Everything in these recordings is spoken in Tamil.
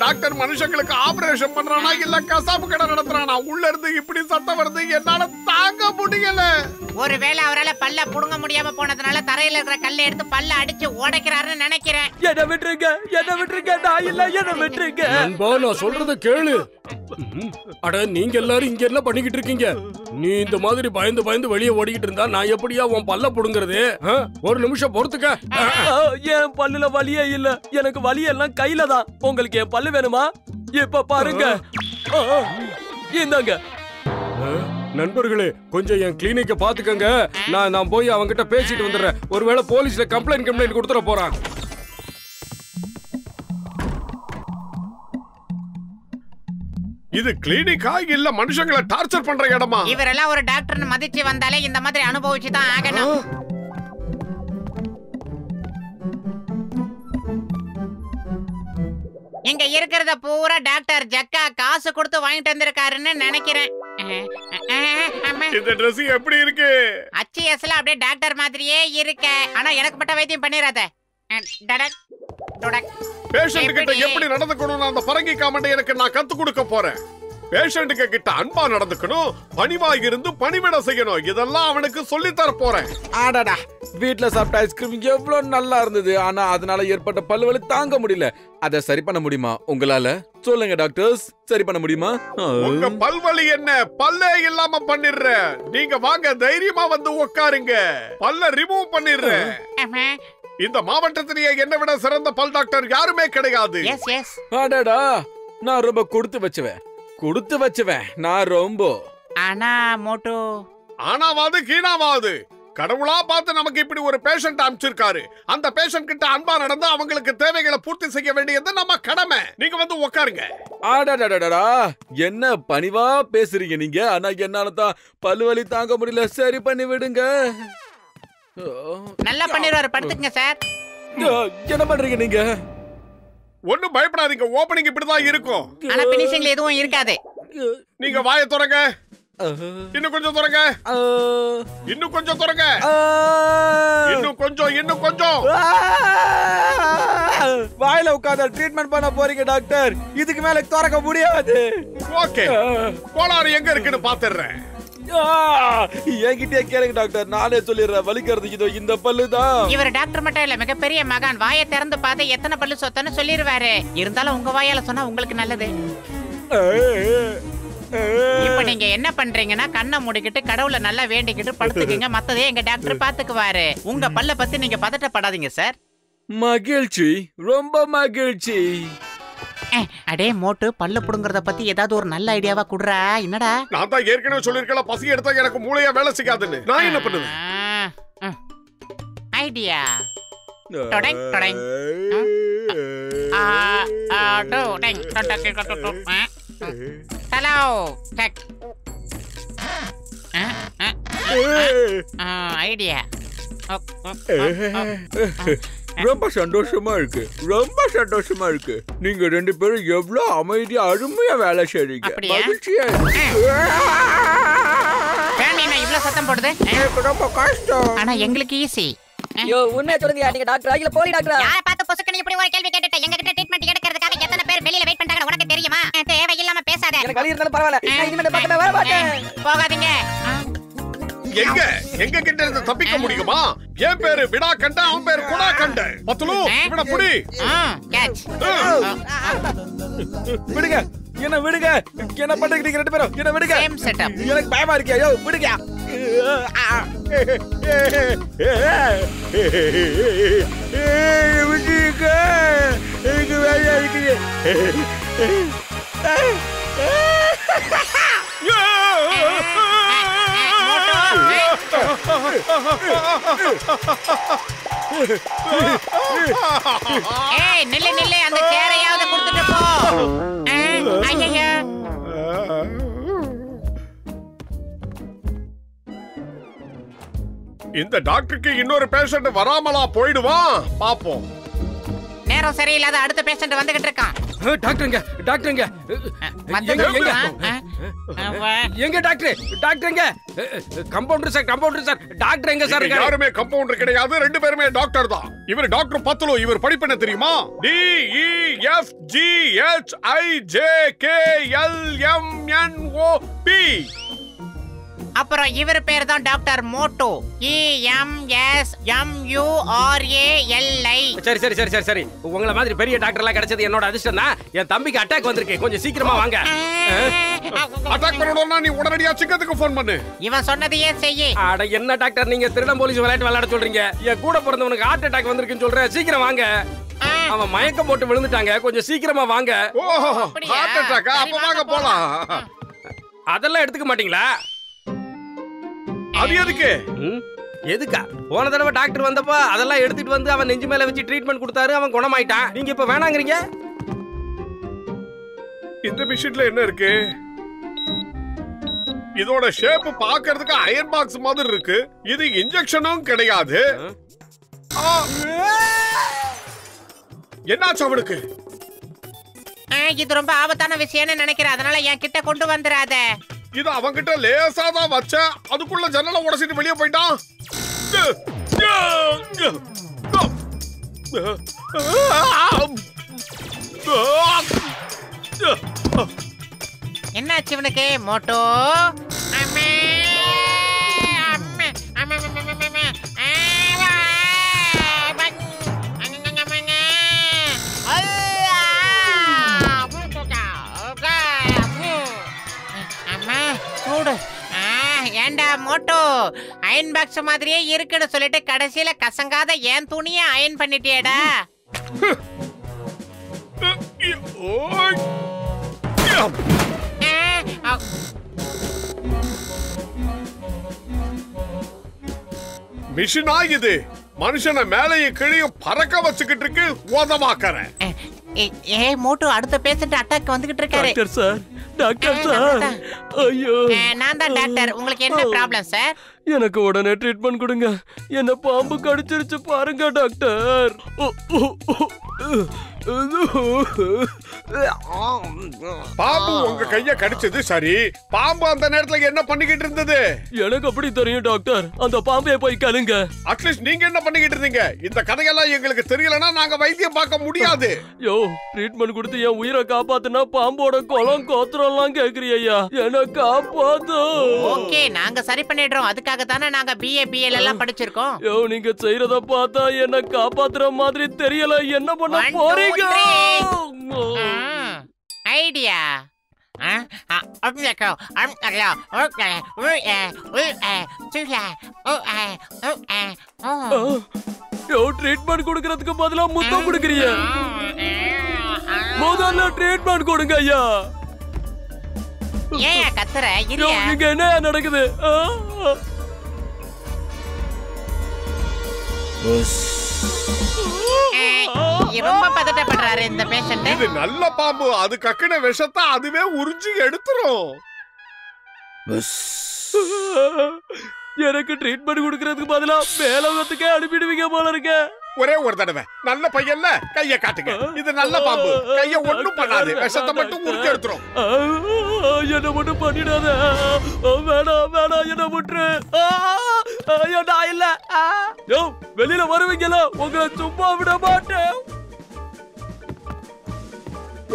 டாக்டர் மனுஷங்களுக்கு ஆபரேஷன் பண்றானா இல்ல கசாப்பு கடை நடத்துறானா? உள்ள இருந்து இப்படி சத்தம் வருது, என்னால தாங்க முடியல. ஒருவேளை அவரால பல்ல புடுங்க முடியாம போனதுனால தரையில இருக்கிற கல்லை எடுத்து பல்ல அடிச்சு உடைக்கிறாருன்னு நினைக்கிறேன். என்ன விட்டுருங்க, என்ன விட்டுருங்க, நான் இல்ல, என்ன விட்டுருங்க. நண்பா, நான் சொல்றத கேளு. அட, நீங்க எல்லாரும் இங்க என்ன பண்ணிக்கிட்டு இருக்கீங்க? நீ இந்த மாதிரி பயந்து பயந்து வெளியே ஓடிக்கிட்டு இருந்தா நான் எப்படியா உன் பல்ல புடுங்கிறது? ஒரு நிமிஷம் பொறுத்துக்க. என் பல்லுல வலியே இல்ல, எனக்கு வலி எல்லாம் கையில தான். உங்களுக்கு என் பல்லு வேணுமா? இப்ப பாருங்க, இந்தாங்க. நண்பர்களே, கொஞ்சம் என் கிளினிக்க பாத்துக்கங்க. நான் போய் அவங்கிட்ட பேசிட்டு வந்துடுறேன். ஒருவேளை போலீஸ்ல கம்ப்ளைண்ட் கொடுத்துட போறான். இது கிளினிக்கா இல்ல மனுஷங்களை டார்ச்சர் பண்ற இடமா? இவரெல்லாம் ஒரு டாக்டர்னு மதிச்சு வந்தாலே இந்த மாதிரி அனுபவிச்சு தான் ஆகணும். இங்க இருக்கிறத பூரா டாக்டர் ஜக்கா காசு கொடுத்து வாங்கிட்டு வந்திருக்காருன்னு நினைக்கிறேன். இந்த Dress எப்படி இருக்கு? அச்சிஎஸ்ல அப்படியே டாக்டர் மாதிரியே இருக்க. ஆனா எனக்கு மட்டும் வைத்தியம் பண்ணிராத. பேஷண்ட் கிட்ட எப்படி நடந்துக்கணும் அந்த பரங்கி காமெண்ட எனக்கு நான் கத்து கொடுக்க போறேன். பேஷண்ட் கிட்ட அன்பா நடந்துக்கணும், பணிவா இருந்து பணிவிட செய்யணும். இதெல்லாம் அவனுக்கு சொல்லி தர போறேன். ஆடாடா, வீட்ல சாப்பிட்ட ஐஸ்கிரீம் எவ்வளவு நல்லா இருந்தது. ஆனா அதனால ஏற்பட்ட பல்வலி தாங்க முடியல. அதை சரி பண்ண முடியுமா உங்களால? சொல்லுங்க டாக்டர்ஸ், சரி பண்ண முடியுமா? உங்க பல்வலி என்ன? பல்லே இல்லாம பண்ணிடுறேன். நீங்க வாங்க, தைரியமா வந்து உட்காருங்க. பல்ல ரிமூவ் பண்ணிடுறேன். இந்த மாவட்டத்திலேயே என்னை விட சிறந்த பல் டாக்டர் யாருமே கிடையாது. ஆடாடா, நான் ரொம்ப கொடுத்து வச்சுவேன். நான் ரொம்ப ஆனா மோட்டோ ஆனாவாது கீனாவாது கடவுளா பார்த்து நமக்கு இப்படி ஒரு பேஷண்ட் அனுப்பிச்சிருக்காரு. அந்த பேஷண்ட் கிட்ட அன்பா நடந்து அவங்களுக்கு தேவைகளை பூர்த்தி செய்ய வேண்டியது நம்ம கடமை. நீங்க வந்து உட்காருங்க. ஆடாடாடாடா, என்ன பணிவா பேசுறீங்க நீங்க. ஆனா என்னால தான் பல்வலி தாங்க முடியல. சரி பண்ணி விடுங்க. நல்லா பண்ணிடுவாரு, படுத்துக்கங்க சார். என்ன பண்றீங்க நீங்க? ஒண்ணும் பயப்படாதீங்க, ஓபனிங் இப்படிதான் இருக்கும். ஆனா பினிஷிங்ல எதுவும் இருக்காது. நீங்க வாயை திறங்க. இன்னும் கொஞ்சம் திறங்க. இன்னும் கொஞ்சம் திறங்க. இன்னும் கொஞ்சம். வாயில உட்கார்ந்து ட்ரீட்மெண்ட் பண்ண போறீங்க டாக்டர். இதுக்கு மேல திறக்க முடியாது. ஓகே, கோளாறு எங்க இருக்குன்னு பாத்துறேன். என்கிட்டே கேளுங்க டாக்டர், நானே சொல்லிடுறேன். வலிக்கிறது இதோ இந்த பல்லு தான். இவர் டாக்டர் மட்டும் இல்ல, மிகப்பெரிய மகான். வாயை திறந்து பார்த்து எத்தனை பல்லு சொத்தன்னு சொல்லிடுவாரு. இருந்தாலும் உங்க வாயால சொன்னா உங்களுக்கு நல்லது. இப்ப நீங்க என்ன பண்றீங்கன்னா, கண்ணை மூடிக்கிட்டு கடவுளை நல்லா வேண்டிக்கிட்டு படுத்துக்கீங்க. மத்ததே எங்க டாக்டர் பாத்துக்குவாரு. உங்க பல்ல பத்தி நீங்க பதட்டப்படாதீங்க சார். மகிழ்ச்சி, ரொம்ப மகிழ்ச்சி. அடே மோட்டு, பல்ல புடுங்கறத பத்தி ஏதாவது ஒரு நல்ல ஐடியாவா குடுறா. என்னடா? நான் தான் ஏற்கனவே சொல்லிருக்கல, பசி எடுத்தா எனக்கு மூளையா வேலை செய்யாதுன்னு. நான் என்ன பண்ணுவேன்? ஐடியா. டொடங் டொடங். டொடங் டொடங். ஹலோ டக். ஐடியா. ரொம்ப சந்தோஷமா இருக்கு. நீங்க ரெண்டு பேரும் எவ்வளவு அமைதியா அருமையா வேலை செய்றீங்க. மகிழ்ச்சியா இவ்வளவு சத்தம் போடுது. ரொம்ப கஷ்டம். ஆனா எங்களுக்கு ஈஸி. உண்மையா சொல்லுங்க, நீங்க டாக்டரா இல்ல போலி டாக்டரா? யார பார்த்து பொசுக்கு நீ இப்படி ஒரு கேள்வி கேட்டுட்ட? எங்க கிட்ட ட்ரீட்மென்ட் எடுக்கிறதுக்காக எத்தனை பேர் வெளியில வெயிட் பண்றாங்க உனக்கு தெரியுமா? தேவையில்லாம பேசாத. எனக்கு வலி இருந்தாலும் பரவாயில்ல, நான் இனிமே பக்கமே வர மாட்டேன். போகாதீங்க. எங்க கிட்ட இருந்து தப்பிக்க முடியுமா? என் பேரு விடா கண்ட, அவன் பேரு குடா கண்ட. பத்துலு இவன புடி. கேட்ச். விடுங்க, என்ன விடுங்க. என்ன பண்றீங்க ரெண்டு பேரும்? என்ன விடுங்க. Same setup. எனக்கு பயமா இருக்கு. ஐயோ விடுங்க. விடுங்க. எனக்கு வேலையா இருக்குது. ஏய் நில்லு, அந்த சேரையாவது கொடுத்துட்டு போ. ஐயா, இந்த டாக்டருக்கு இன்னொரு பேஷண்ட் வராமலா போயிடுவான். பாப்போம். நேரம் சரியில்லாத அடுத்த பேஷண்ட் வந்துகிட்டு இருக்கான். டாக்டருங்க டாக்டருங்க எங்க டாக்டருங்க கம்பவுண்டர் சார் டாக்டர் எங்க சார்? யாருமே கம்பவுண்டர் கிடையாது, 2 பேருமே டாக்டர் தான். இவர் டாக்டர் பத்துலு. இவர் படிப்பு என்ன தெரியுமா? DEFGHIJKLMNOP. அப்புறம் இவர் பேர் தான் டாக்டர் மோட்டோ. EMSMURALI. சரி உங்களை மாதிரி பெரிய டாக்டர் எல்லாம் கிடைச்சது என்னோட அதிர்ஷ்டம் தான். என் தம்பிக்கு அட்டாக் வந்திருக்கு, கொஞ்சம் சீக்கிரமா வாங்க. அட்டாக் பண்ணணும்னா நீ உடனடியா சிக்கத்துக்கு போன் பண்ணு. இவன் சொன்னதையே செய்யி. அட என்ன டாக்டர் நீங்க திருடன் போலீஸ் விளையாட சொல்றீங்க? என் கூட பிறந்தவனுக்கு ஹார்ட் அட்டாக் வந்திருக்குன்னு சொல்றேன், சீக்கிரம் வாங்க. அவன் மயக்கம் போட்டு விழுந்துட்டாங்க, கொஞ்சம் சீக்கிரமா வாங்க. ஹார்ட் அட்டாக்கா? அப்ப வாங்க போலாம். அதெல்லாம் எடுத்துக்க மாட்டீங்களா? அது எதுக்கு? எதுக்கா? போன தடவை டாக்டர் வந்தப்ப அதெல்லாம் எடுத்துட்டு வந்து அவன் நெஞ்சு மேல வச்சு ட்ரீட்மெண்ட் கொடுத்தாரு, அவன் குணமாயிட்டான். நீங்க இப்ப வேணாங்கறீங்க? இந்த மிஷின்ல என்ன இருக்கு? இதோட ஷேப் பார்க்கிறதுக்கு அயர்ன் பாக்ஸ் மாதிரி இருக்கு. இது இன்ஜெக்ஷனும் கிடையாது. என்னாச்சு அவனுக்கு? இது ரொம்ப ஆபத்தான விஷயம்னு நினைக்கிறேன், அதனால என் கிட்ட கொண்டு வந்துடாத. இது அவங்கிட்ட லேசா தான் வச்ச, அதுக்குள்ள ஜன்னலை உடைச்சிட்டு வெளியே போயிட்டான். என்னாச்சு இவனுக்கு? மோட்டோ சூடு. ஏண்டா மோட்டோ, அயன் பாக்ஸ் மாதிரியே இருக்குன்னு சொல்லிட்டு கடைசியில கசங்காத ஏன் துணியை அயன் பண்ணிட்டியேடா. மிஷினா இது? மனுஷனை மேலையும் கீழையும் பறக்க வச்சுக்கிட்டு இருக்கு. உதவாக்கறேன். மோட்டோ, அடுத்த பேஷண்ட் அட்டாக் வந்துகிட்டு இருக்காரு. Doctor sir. ஐயோ, நான் தான் டாக்டர். உங்களுக்கு என்ன ப்ராப்ளம் சார்? எனக்கு உடனே ட்ரீட்மெண்ட் கொடுங்க. என்ன பாம்பு கடிச்சிருச்சு பாருங்க டாக்டர். பாம்பு உங்க கைய கடிச்சது சரி, பாம்பு அந்த நேரத்துல என்ன பண்ணிக்கிட்டு இருந்தது? எனக்கு அப்படி தெரியும் டாக்டர். அந்த பாம்பை போய் கலுங்க. அட்லீஸ்ட் நீங்க என்ன பண்ணிக்கிட்டு இருந்தீங்க? இந்த கதையெல்லாம் எங்களுக்கு தெரியலனா நாங்க வைத்தியம் பார்க்க முடியாது. யோ, ட்ரீட்மெண்ட் கொடுத்து என் உயிரை காப்பாத்துனா பாம்போட குளம் கோத்திரம்லாம் கேக்குறியா? என்ன காப்பாத்து. ஓகே, நாங்க சரி பண்ணிடுறோம். அதுக்காக தானே நாங்க BA BL எல்லாம் படிச்சிருக்கோம். யோ, நீங்க செய்யறத பார்த்தா என்ன காப்பாத்துற மாதிரி தெரியல. என்ன பண்ண போறீங்க? ஐடியா. ட்ரீட்மெண்ட் கொடுக்கறதுக்கு பதிலா முத்தம் கொடுக்கறிய. முதல்ல ட்ரீட்மெண்ட் கொடுங்க ஐயா. ஏன் கத்துற? இங்க என்ன நடக்குது? ரொம்ப பதட்டப்படுறாரு இந்த பேஷண்ட். இது நல்ல பாம்பு, அது கக்கின விஷத்தை அதுவே உறிஞ்சி எடுத்துரும். எனக்கு ட்ரீட்மெண்ட் கொடுக்கறதுக்கு பதிலா மேலோகத்துக்கே அனுப்பிடுவீங்க போல இருக்க. ஒரே ஒரு தடவை நல்ல பையன்ல கைய காட்டுங்க. இது நல்ல பாம்பு, கைய ஒண்ணும் பண்ணாது, விஷத்தை மட்டும் உறிஞ்சி எடுத்துரும். என்ன மட்டும் பண்ணிடாத. வேணாம் வேணாம், என்ன விட்டுரு. நான் இல்ல. வெளியில வருவீங்களா? உங்களை சும்மா விட மாட்டேன்.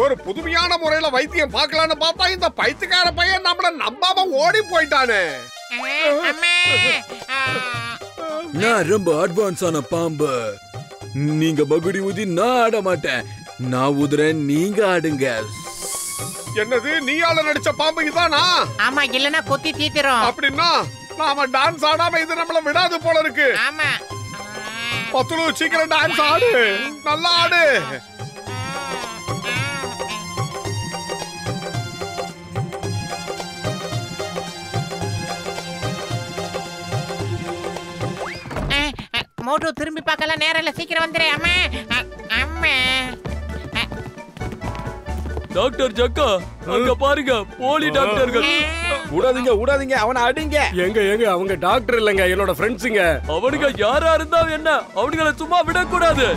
ஒரு புதுமையான முறையில வைத்தியம் பார்க்கலான்னு பார்த்தா இந்த பைத்தியக்கார பையன் நம்மள நம்பாம ஓடி போயிட்டானே. நான் ரொம்ப அட்வான்ஸான பாம்பு. நீங்க பகுடி ஊதி நான் ஆட மாட்டேன். நான் ஊதுறேன், நீங்க ஆடுங்க. என்னது, நீயால நடிச்ச பாம்பு இதானா? ஆமா, இல்லனா கொத்தி தீத்திரும். அப்படின்னா நாம டான்ஸ் ஆடாம இது நம்மள விடாது போல இருக்கு. ஆமா, பத்துலு சீக்கிரம் டான்ஸ் ஆடு, நல்லா ஆடு. மோட்டோ, திரும்பி பார்க்கலாம் நேரம் இல்ல, சீக்கிரம் வந்துரு. அம்மா அம்மா. டாக்டர் ஜக்கா, அங்க பாருங்க போலி டாக்டர்கள். விடாதீங்க அவனை அடிங்க. எங்க அவங்க டாக்டர் இல்லங்க, என்னோட ஃப்ரெண்ட்ஸுங்க. அவனுங்க யாரா இருந்தா என்ன, அவனுங்களை சும்மா விடக்கூடாது.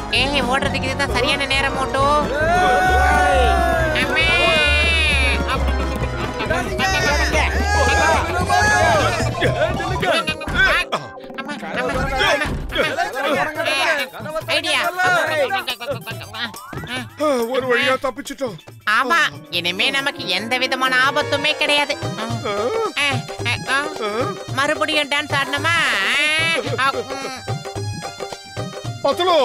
ஓடுறதுக்கு இதுதான் சரியான நேரம் மோட்டோ. ஒரு வழியா தப்பிச்சிட்டோம். ஆமா, இனிமே நமக்கு எந்த விதமான ஆபத்துமே கிடையாது. மறுபடியும் டான்ஸ் ஆடணுமா? பத்துலோ,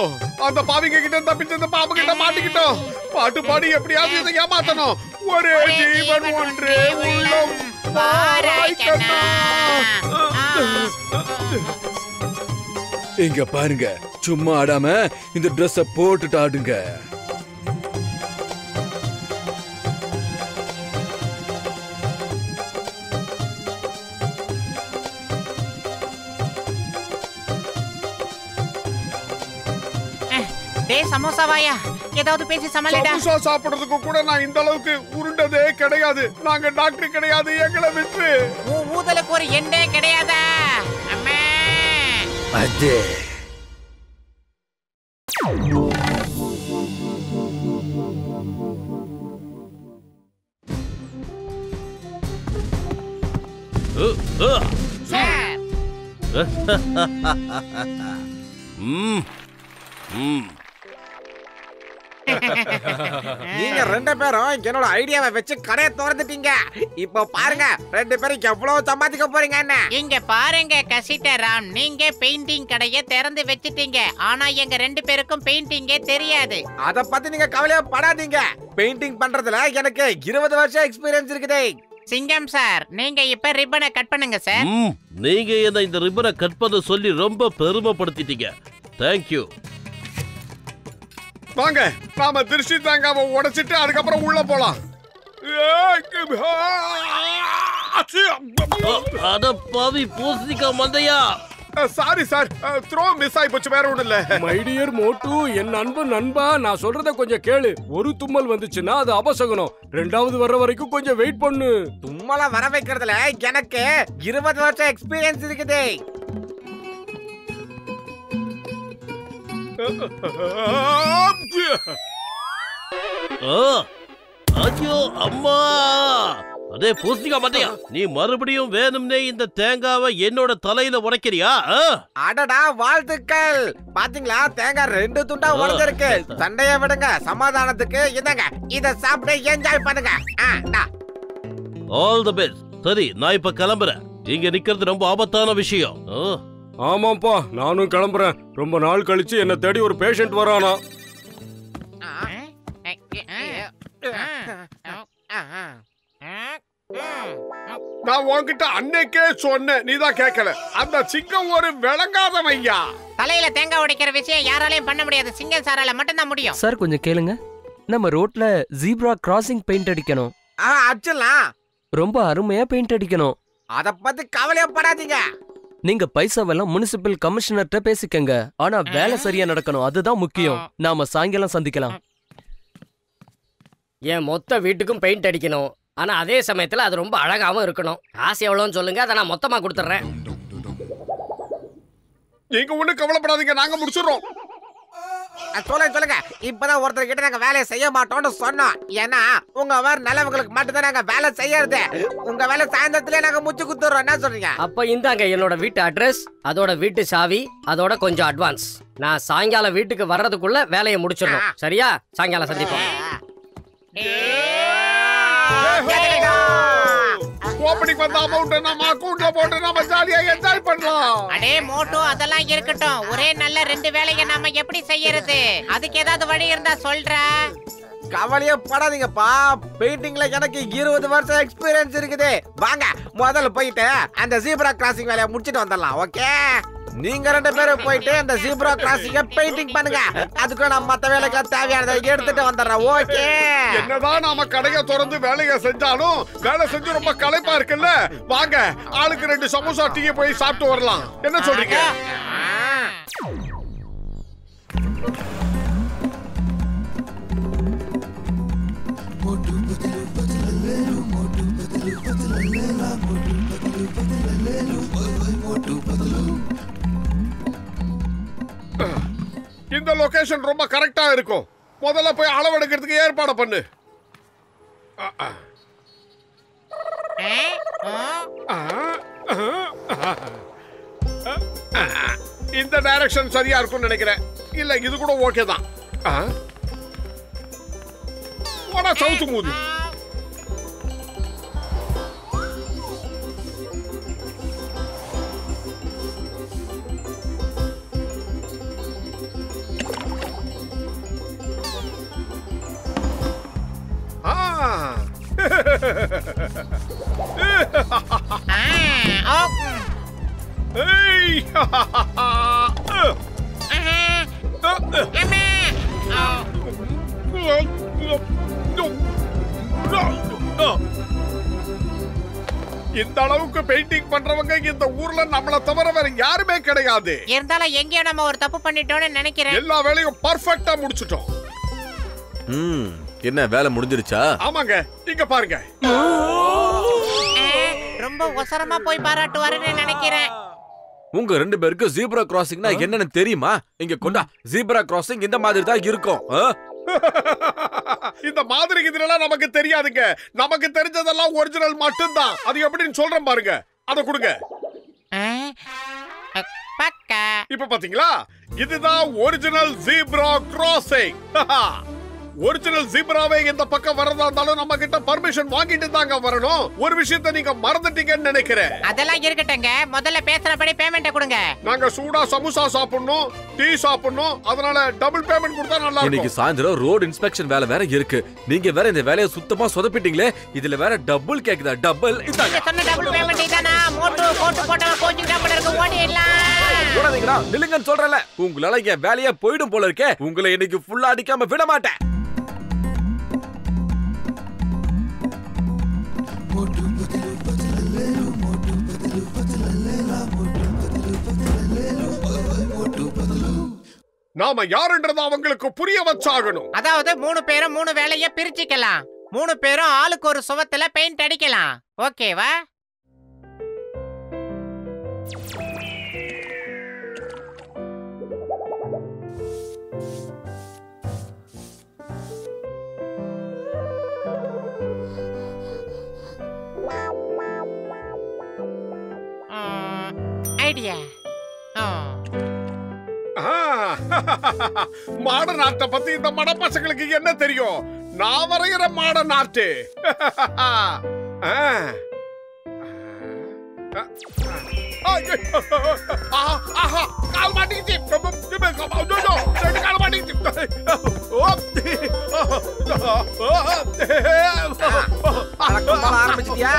அந்த பாவிங்க கிட்ட தப்பிச்சு அந்த பாம்பு கிட்ட மாட்டிக்கிட்டோம். பாட்டு பாடி எப்படியாவது இதை ஏமாத்தணும். ஒரே ஜீவன் ஒன்றே உள்ளம் வாராய் கண்ணா. இங்க பாருங்க, சும்மா ஆடாம இந்த Dress போட்டுட்டு ஆடுங்க. டேய் சமோசாவாயா, ஏதாவது பேசி சமாளிடா. சமோசா சாப்பிடுறதுக்கு கூட நான் இந்த அளவுக்கு உருண்டதே கிடையாது. நாங்க டாக்டர் கிடையாது, எங்களை விட்டு. ஊதலுக்கு ஒரு எண்டே கிடையாதா? அம்மா அது சார், நீங்க ரெண்டு பேரும் என்னோட ஐடியாவை வச்சு கடையை திறந்துட்டீங்க. இப்போ பாருங்க, ரெண்டு பேரும் எவ்வளவு சம்பாதிக்க போறீங்க. என்ன இங்க பாருங்க கசிட்டராம், நீங்க பெயிண்டிங் கடையை திறந்து வச்சிட்டீங்க. ஆனா எங்க ரெண்டு பேருக்கும் பெயிண்டிங்கே தெரியாது. அத பத்தி நீங்க கவலையே படாதீங்க. பெயிண்டிங் பண்றதுல எனக்கு 20 வருஷம் எக்ஸ்பீரியன்ஸ் இருக்குது. சிங்கம் சார், நீங்க இப்ப ரிப்பனை கட் பண்ணுங்க சார். நீங்க என்ன இந்த ரிப்பனை கட் பண்ண சொல்லி ரொம்ப பெருமைப்படுத்திட்டீங்க. தேங்க்யூ. வாங்க, நாம திருஷ்டி தாங்காம உடைச்சிட்டு அதுக்கப்புறம் உள்ள போலாம். அட பாவி பூசணிக்கா மந்தையா. சாரி சார், த்ரோ மிஸ் ஆயி போச்சு, வேற ஒண்ணும் இல்ல. மை டியர் மோட்டு, என் அன்பு நண்பா, நான் சொல்றத கொஞ்சம் கேளு. ஒரு தும்மல் வந்துச்சுன்னா அது அபசகுனம். ரெண்டாவது வர்ற வரைக்கும் கொஞ்சம் வெயிட் பண்ணு. தும்மல வர வைக்கிறதுல எனக்கு 20 வருஷம் எக்ஸ்பீரியன்ஸ் இருக்குது. ஐயோ அம்மா. அதே பூசணிக்கா மந்தையா, நீ மறுபடியும் வேணும்னே இந்த தேங்காவை என்னோட தலையில உடைக்கிறியா? அடடா, வாழ்த்துக்கள். பாத்தீங்களா, தேங்காய் 2 துண்டா உடைஞ்சிருக்கு. சண்டைய விடுங்க, சமாதானத்துக்கு இதாங்க, இத சாப்பிட்டு என்ஜாய் பண்ணுங்க. All the best. சரி, நான் இப்ப கிளம்புறேன். இங்க நிக்கிறது ரொம்ப ஆபத்தான விஷயம். ஆமாப்பா, நானும் கிளம்புறேன். ரொம்ப நாள் கழிச்சு என்ன தேடி ஒரு பேஷண்ட் வரானா. நான் உன்கிட்ட அன்னைக்கே சொன்னேன், நீதான் கேட்கல. அந்த சிங்கம் ஒரு விளங்காதவன் ஐயா. தலையில தேங்காய் உடைக்கிற விஷயம் யாராலையும் பண்ண முடியாது, சிங்கம் சாரால மட்டும் தான் முடியும். சார் கொஞ்சம் கேளுங்க, நம்ம ரோட்ல ஜீப்ரா கிராசிங் பெயிண்ட் அடிக்கணும். அடிச்சிடலாம். ரொம்ப அருமையா பெயிண்ட் அடிக்கணும். அத பத்தி கவலையே படாதீங்க. நீங்க பைசாவெல்லாம் முனிசிபல் கமிஷனர்ட்ட பேசிக்கங்க. ஆனா வேலை சரியா நடக்கணும், அதுதான் முக்கியம். நாம சாயங்காலம் சந்திக்கலாம். என் மொத்த வீட்டுக்கும் பெயிண்ட் அடிக்கணும். ஆனா அதே சமயத்துல அது ரொம்ப அழகாவும் இருக்கணும். காசு எவ்வளவுன்னு சொல்லுங்க, அதை நான் மொத்தமா கொடுத்துறேன். நீங்க ஒண்ணும் கவலைப்படாதீங்க, நாங்க முடிச்சிடுறோம். சொல்லுங்க. இப்பதான் ஒருத்தர் கிட்ட நாங்க வேலையை செய்ய மாட்டோம்னு சொன்னோம். ஏன்னா உங்க வேற நல்லவங்களுக்கு மட்டும்தான் நாங்க வேலை செய்யறது. உங்க வேலை சாயந்தரத்திலே நாங்க முச்சு குத்துறோம். என்ன சொல்றீங்க? அப்ப இந்தாங்க என்னோட வீட்டு அட்ரஸ், அதோட வீட்டு சாவி, அதோட கொஞ்சம் அட்வான்ஸ். நான் சாயங்காலம் வீட்டுக்கு வர்றதுக்குள்ள வேலையை முடிச்சிடணும். சரியா? சாயங்காலம் சந்திப்போம். ஓப்பனிங் வந்த அமௌண்ட் நம்ம அக்கவுண்ட்ல போட்டு நம்ம ஜாலியா என்ஜாய் பண்ணலாம். அடே மோட்டோ, அதெல்லாம் இருக்கட்டும். ஒரே நல்ல 2 வேலையை நாம எப்படி செய்யறது? அதுக்கு ஏதாவது வழி இருந்தா சொல்ற. கவலையே படாதீங்கப்பா, பெயிண்டிங்ல எனக்கு 20 வருஷம் எக்ஸ்பீரியன்ஸ் இருக்குது. வாங்க முதல்ல போயிட்டு அந்த ஜீப்ரா கிராசிங் வேலையை முடிச்சிட்டு வந்துடலாம். ஓகே, நீங்க 2 பேரும் போயிட்டு அந்த ஜீப்ரா கிராசிங்க பெயிண்டிங் பண்ணுங்க. அதுக்கு நான் மத்த வேலைக்கு தேவையானதை எடுத்துட்டு வந்துடுறேன். ஓகே. என்னதான் நாம கடையை திறந்து வேலையை செஞ்சாலும் வேலை செஞ்சு ரொம்ப களைப்பா இருக்குல்ல. வாங்க, ஆளுக்கு 2 சமோசா டீ போய் சாப்பிட்டு வரலாம். என்ன சொல்றீங்க? போட்டு இந்த லொகேஷன் ரொம்ப கரெக்டா இருக்கும். முதல்ல போய் அளவெடுக்கிறதுக்கு ஏற்பாடு பண்ணு. இந்த டைரக்ஷன் சரியா இருக்கும்னு நினைக்கிறேன். இல்ல இது கூட ஓகே தான். சவுத்து மூது. இந்த அளவுக்கு பெயிண்டிங் பண்றவங்க இந்த ஊர்ல நம்மள தவிர வேற யாருமே கிடையாது. இருந்தாலும் எங்கேயோ நம்ம ஒரு தப்பு பண்ணிட்டோம்னு நினைக்கிறேன். எல்லா வேலையும் பர்ஃபெக்ட்டா முடிச்சிட்டோம். என்ன வேலை முடிஞ்சிருச்சா? ஆமாங்க, இங்க பாருங்க. ரொம்ப ஒசரமா போய் பாராட்டுவாருன்னு நினைக்கிறேன். உங்க 2 பேருக்கு ஜீப்ரா கிராசிங்னா என்னன்னு தெரியுமா? இங்க கொண்டா. ஜீப்ரா கிராசிங் இந்த மாதிரி தான் இருக்கும். இந்த மாதிரி இதெல்லாம் நமக்கு தெரியாதுங்க. நமக்கு தெரிஞ்சதெல்லாம் ஒரிஜினல் மட்டும்தான். அது எப்படின்னு சொல்றேன் பாருங்க. அத கொடுங்க. இப்ப பாத்தீங்களா, இதுதான் ஒரிஜினல் ஜீப்ரா கிராசிங். ஒரிஜினல் ஜீப்ராவே இந்த பக்கம் வரதா இருந்தாலும் நம்ம கிட்ட பர்மிஷன் வாங்கிட்டு தாங்க வரணும். ஒரு விஷயத்தை நீங்க மறந்துட்டீங்கன்னு நினைக்கிறேன். அதெல்லாம் இருக்கட்டுங்க, முதல்ல பேசுறபடி பேமெண்ட் கொடுங்க. நாங்க சூடா சமோசா சாப்பிடணும், டீ சாப்பிடணும். அதனால டபுள் பேமெண்ட் கொடுத்தா நல்லா இருக்கும். இன்னைக்கு சாயந்தரம் ரோட் இன்ஸ்பெக்ஷன் வேலை வேற இருக்கு. நீங்க வேற இந்த வேலையை சுத்தமா சொதப்பிட்டீங்களே. இதுல வேற டபுள் கேக்குதா? டபுள் இதாங்க. சொன்ன டபுள் பேமெண்ட் இதானா? மோட்டு போட்டு கோச்சிங் டபுள் இருக்கு, ஓடிடலாம். ஓடாதீங்கடா, நில்லுங்கன்னு சொல்றல. உங்களால என் வேலையா போய்டும் போல இருக்கே. உங்களை இன்னைக்கு ஃபுல்லா அடிக்காம விட மாட்டேன். நாம யாருன்றத அவங்களுக்கு புரிய வச்சாகணும். அதாவது 3 பேரும் 3 வேலைய பிரிச்சுக்கலாம். 3 பேரும் ஆளுக்கு ஒரு சுவத்துல பெயிண்ட் அடிக்கலாம். ஓகேவா? ஐடியா. மாடர்ன் ஆர்ட்ட பத்தி இந்த மட பசங்களுக்கு என்ன தெரியும்? நான் வரைகிற மாடர்ன் ஆர்ட். கால் மாட்டிக்கிச்சு. கால் மாட்டிக்கிச்சு. ஆரம்பிச்சிட்டியா?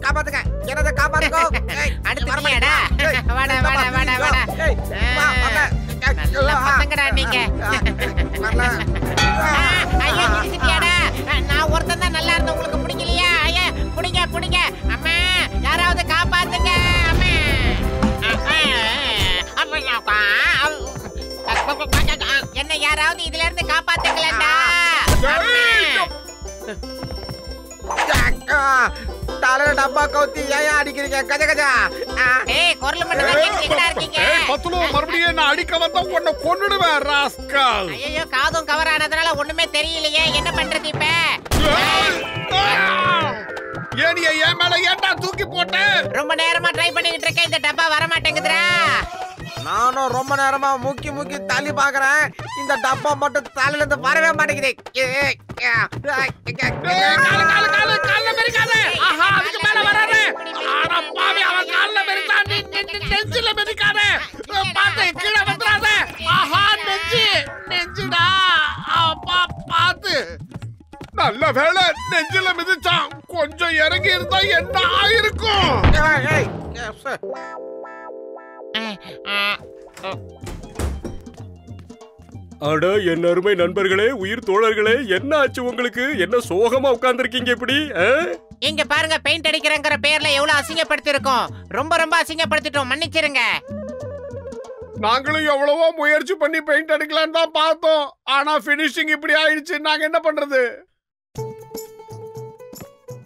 காப்பாத்துங்க, என்னத காப்பாத்துங்க. அடுத்துடா. வாடா வாடா வாடா வாடா. நல்ல பசங்கடா நீங்க. ஐயா நிறுத்திட்டியாடா? நான் ஒருத்தன் தான் நல்லா இருந்த, உங்களுக்கு பிடிக்கலையா? ஐயா புடிங்க புடிங்க. அம்மா யாராவது காப்பாத்துங்க. என்ன யாராவது இதுல இருந்து காப்பாத்துங்களேடா. தலையில டப்பா கவுத்தி ஏன் அடிக்கிறீங்க? கஜ கஜா. ஏய் குரல் மட்டும் தான் கேக்குறீங்களா இருக்கீங்க? பத்துலோ மறுபடியும் என்ன அடிக்க வந்தா உன்னை கொன்னுடுவேன் ராஸ்கல். ஐயோ காதும் கவர் ஆனதுனால ஒண்ணுமே தெரியலையே, என்ன பண்றது இப்ப? ஏனிய ஏன் மேல ஏன்டா தூக்கி போட்ட? ரொம்ப நேரமா ட்ரை பண்ணிட்டு இருக்கேன், இந்த டப்பா வர மாட்டேங்குதுடா. நானும் ரொம்ப நேரமா முக்கி முக்கி தள்ளி பாக்குறேன். இந்த டப்பா மட்டும் தலையில இருந்து வரவே மாட்டேங்குது. நல்ல வேளை நெஞ்சில மிதிச்சான். கொஞ்சம் இறங்கி இருந்தா என்ன ஆயிருக்கும்? அட என் அருமை நண்பர்களே, உயிர் தோழர்களே, என்ன ஆச்சு உங்களுக்கு? என்ன சோகமா உட்கார்ந்திருக்கீங்க இப்படி? இங்க பாருங்க, பெயிண்ட் அடிக்கிறங்கிற பேர்ல எவ்வளவு அசிங்கப்படுத்திருக்கோம். ரொம்ப ரொம்ப அசிங்கப்படுத்திட்டோம், மன்னிச்சிருங்க. நாங்களும் எவ்வளவோ முயற்சி பண்ணி பெயிண்ட் அடிக்கலான்னு தான் பார்த்தோம். ஆனா பினிஷிங் இப்படி ஆயிடுச்சு. நாங்க என்ன பண்றது?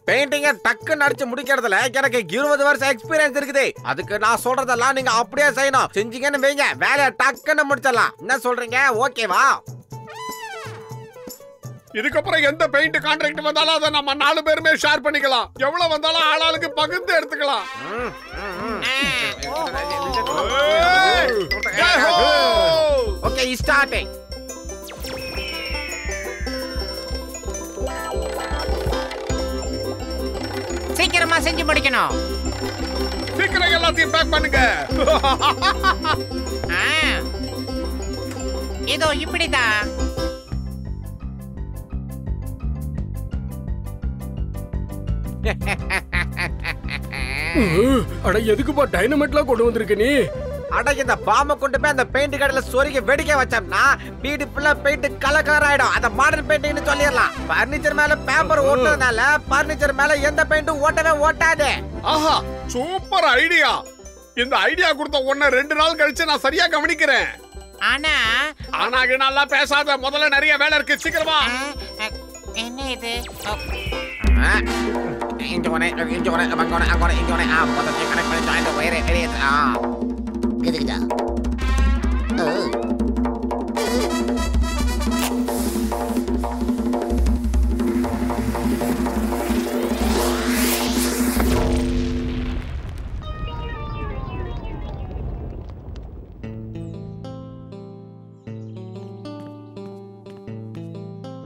பெயிண்டிங்க டக்குன்னு அடிச்சு முடிக்கிறதுல எனக்கு 20 வருஷம் எக்ஸ்பீரியன்ஸ் இருக்குது. அதுக்கு நான் சொல்றதெல்லாம் நீங்க அப்படியே செய்யணும். செஞ்சீங்கன்னு வைங்க, வேலையை டக்குன்னு முடிச்சிடலாம். என்ன சொல்றீங்க? ஓகேவா? இதுக்கப்புறம் எந்த பெயிண்ட் கான்ட்ராக்ட் வந்தாலும் அதை நம்ம 4 பேருமே ஷேர் பண்ணிக்கலாம். எவ்வளவு வந்தாலும் ஆளாளுக்கு பகிர்ந்து எடுத்துக்கலாம். Okay, start. சீக்கிரமா செஞ்சு முடிக்கணும். சீக்கிரம் எல்லாத்தையும் பேக் பண்ணுங்க. இதோ இப்படிதான். அட எதுக்குப்பா டைனமைட்லாம் கொண்டு வந்திருக்க நீ? அட இந்த பாம்பை கொண்டு போய் அந்த பெயிண்ட் கடையில சொருகி வெடிக்க வச்சோம்னா வீடு ஃபுல்லா பெயிண்ட் கலர் கலர் ஆயிடும். அத மாடர்ன் பெயிண்டிங்னு சொல்லிடலாம். பர்னிச்சர் மேல பேப்பர் ஓட்டுறதுனால பர்னிச்சர் மேல எந்த பெயிண்ட்டும் ஓட்டவே ஓட்டாது. ஆஹா, சூப்பர் ஐடியா. இந்த ஐடியா கொடுத்த உடனே 2 நாள் கழிச்சு நான் சரியா கவனிக்கிறேன். ஆனா நல்லா பேசாத. முதல்ல நிறைய வேலை இருக்கு. சீக்கிரமா. என்ன இது? இங்க முதல்ல கனெக்ட் பண்ணி ஜாயிண்ட் ஒயரை வெளியே எதுக்குதா?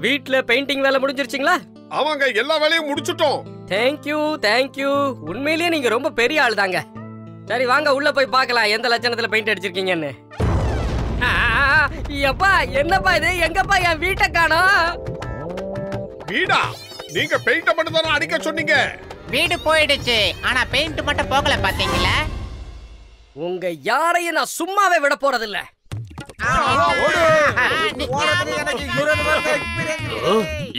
வீட்ல பெயிண்டிங் வேலை முடிஞ்சிருச்சுங்களா? அவங்க எல்லா வேலையும் முடிச்சிட்டோம். தேங்க்யூ. உண்மையிலேயே நீங்க ரொம்ப பெரிய ஆள் தாங்க. சரி வாங்க உள்ள போய் பார்க்கலாம் எந்த லட்சணத்துல பெயிண்ட் அடிச்சிருக்கீங்கன்னு. எப்பா என்னப்பா இது? எங்கப்பா என் வீட்டை காணோம்? வீடா? நீங்க பெயிண்ட் மட்டும் தானே அடிக்க சொன்னீங்க. வீடு போயிடுச்சு, ஆனா பெயிண்ட் மட்டும் போகல. பாத்தீங்களா? உங்க யாரையும் நான் சும்மாவே விட போறதில்ல.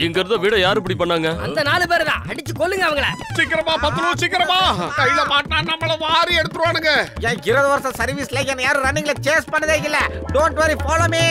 இங்க இருந்த வீட யாரு இப்படி பண்ணாங்க? அந்த 4 பேர் தான். அடிச்சு கொல்லுங்க அவங்கள. சீக்கிரமா பத்துலு, சீக்கிரமா. கையில மாட்டினா நம்மள வாரி எடுத்துருவானுங்க. என் 20 வருஷம் சர்வீஸ்ல என்ன யாரும் ரன்னிங்ல சேஸ் பண்ணதே இல்ல. Don't worry, follow me.